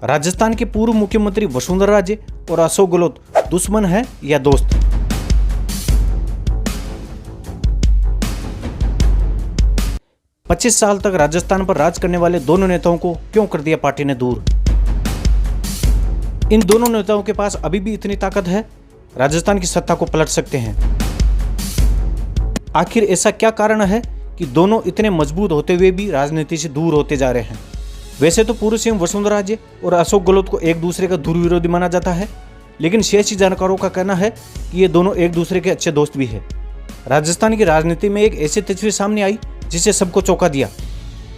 राजस्थान के पूर्व मुख्यमंत्री वसुंधरा राजे और अशोक गहलोत दुश्मन है या दोस्त? पच्चीस साल तक राजस्थान पर राज करने वाले दोनों नेताओं को क्यों कर दिया पार्टी ने दूर? इन दोनों नेताओं के पास अभी भी इतनी ताकत है, राजस्थान की सत्ता को पलट सकते हैं। आखिर ऐसा क्या कारण है कि दोनों इतने मजबूत होते हुए भी राजनीति से दूर होते जा रहे हैं? वैसे तो पूर्व सीएम वसुंधरा राजे और अशोक गहलोत को एक दूसरे का दूर विरोधी माना जाता है, लेकिन सियासी जानकारों का कहना है कि ये दोनों एक दूसरे के अच्छे दोस्त भी हैं। राजस्थान की राजनीति में एक ऐसी तस्वीर सामने आई जिसे सबको चौंका दिया।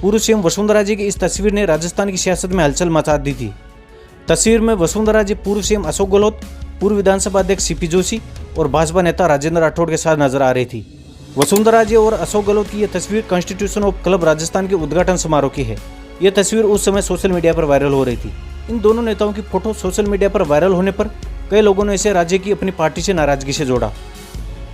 पूर्व सीएम वसुंधरा राजे की इस तस्वीर ने राजस्थान की सियासत में हलचल मचा दी थी। तस्वीर में वसुंधरा राजे पूर्व सीएम अशोक गहलोत, पूर्व विधानसभा अध्यक्ष सीपी जोशी और भाजपा नेता राजेंद्र राठौड़ के साथ नजर आ रही थी। वसुंधरा राजे और अशोक गहलोत की यह तस्वीर कॉन्स्टिट्यूशन ऑफ क्लब राजस्थान के उद्घाटन समारोह की है। यह तस्वीर उस समय सोशल मीडिया पर वायरल हो रही थी। इन दोनों नेताओं की फोटो सोशल मीडिया पर वायरल होने पर कई लोगों ने इसे राज्य की अपनी पार्टी से नाराजगी से जोड़ा।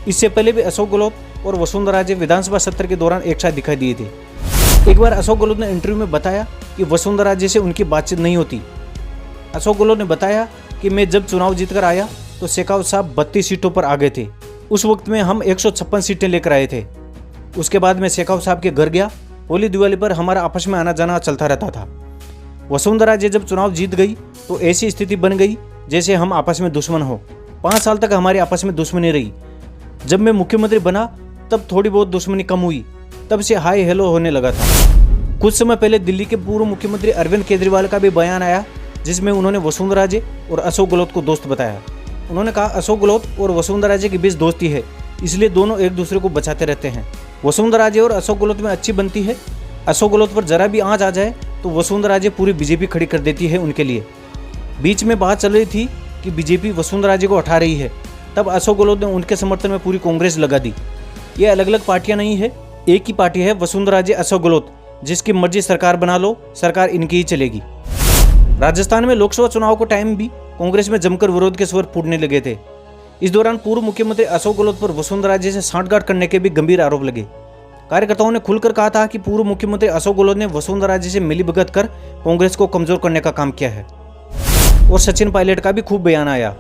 इससे पहले भी अशोक गहलोत और वसुंधरा राजे विधानसभा सत्र के दौरान एक साथ दिखाई दिए थे। एक बार अशोक गहलोत ने इंटरव्यू में बताया कि वसुंधरा राजे से उनकी बातचीत नहीं होती। अशोक गहलोत ने बताया कि मैं जब चुनाव जीतकर आया तो शेखावत साहब 32 सीटों पर आ गए थे। उस वक्त में हम 156 सीटें लेकर आए थे। उसके बाद मैं शेखावत साहब के घर गया। होली दिवाली पर हमारा आपस में आना जाना चलता रहता था। वसुंधरा राजे जब चुनाव जीत गई तो ऐसी स्थिति बन गई जैसे हम आपस में दुश्मन हो। 5 साल तक हमारी आपस में दुश्मनी रही। जब मैं मुख्यमंत्री बना तब थोड़ी बहुत दुश्मनी कम हुई, तब से हाई हेलो होने लगा था। कुछ समय पहले दिल्ली के पूर्व मुख्यमंत्री अरविंद केजरीवाल का भी बयान आया जिसमें उन्होंने वसुंधरा राजे और अशोक गहलोत को दोस्त बताया। उन्होंने कहा अशोक गहलोत और वसुंधरा राजे के बीच दोस्ती है, इसलिए दोनों एक दूसरे को बचाते रहते हैं। वसुंधरा राजे और अशोक गहलोत में अच्छी बनती है। अशोक गहलोत पर जरा भी आंच आ जाए तो वसुंधरा राजे पूरी बीजेपी खड़ी कर देती है उनके लिए। बीच में बात चल रही थी कि बीजेपी वसुंधरा राजे को हटा रही है, तब अशोक गहलोत ने उनके समर्थन में पूरी कांग्रेस लगा दी। ये अलग अलग पार्टियां नहीं है, एक ही पार्टी है वसुंधरा राजे अशोक गहलोत। जिसकी मर्जी सरकार बना लो, सरकार इनकी ही चलेगी। राजस्थान में लोकसभा चुनाव को टाइम भी कांग्रेस में जमकर विरोध के स्वर फूटने लगे थे। इस दौरान पूर्व मुख्यमंत्री अशोक गहलोत पर वसुंधरा राजे से सांठगांठ करने के भी गंभीर आरोप लगे। कार्यकर्ताओं ने खुलकर कहा था कि पूर्व मुख्यमंत्री अशोक गहलोत ने वसुंधरा राजे से मिलीभगत कर कांग्रेस को कमजोर करने का काम किया है। और सचिन पायलट का भी खूब बयान आया।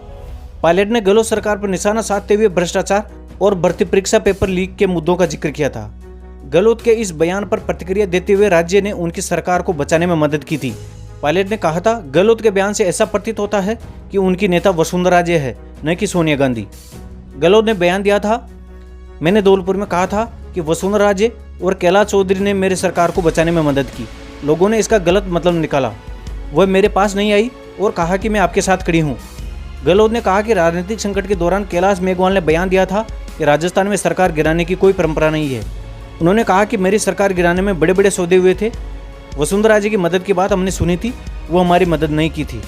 पायलट ने गहलोत सरकार पर निशाना साधते हुए भ्रष्टाचार और भर्ती परीक्षा पेपर लीक के मुद्दों का जिक्र किया था। गहलोत के इस बयान पर प्रतिक्रिया देते हुए राज्य ने उनकी सरकार को बचाने में मदद की थी। पायलट ने कहा था गहलोत के बयान से ऐसा प्रतीत होता है कि उनकी नेता वसुंधरा राजे है, न कि सोनिया गांधी। गहलोत ने बयान दिया था, मैंने धौलपुर में कहा था कि वसुंधरा राजे और कैलाश चौधरी ने मेरी सरकार को बचाने में मदद की। लोगों ने इसका गलत मतलब निकाला। वह मेरे पास नहीं आई और कहा कि मैं आपके साथ खड़ी हूँ। गहलोत ने कहा कि राजनीतिक संकट के दौरान कैलाश मेघवाल ने बयान दिया था कि राजस्थान में सरकार गिराने की कोई परंपरा नहीं है। उन्होंने कहा कि मेरी सरकार गिराने में बड़े बड़े सौदे हुए थे। वसुंधरा राजे की मदद की बात हमने सुनी थी, वो हमारी मदद नहीं की थी।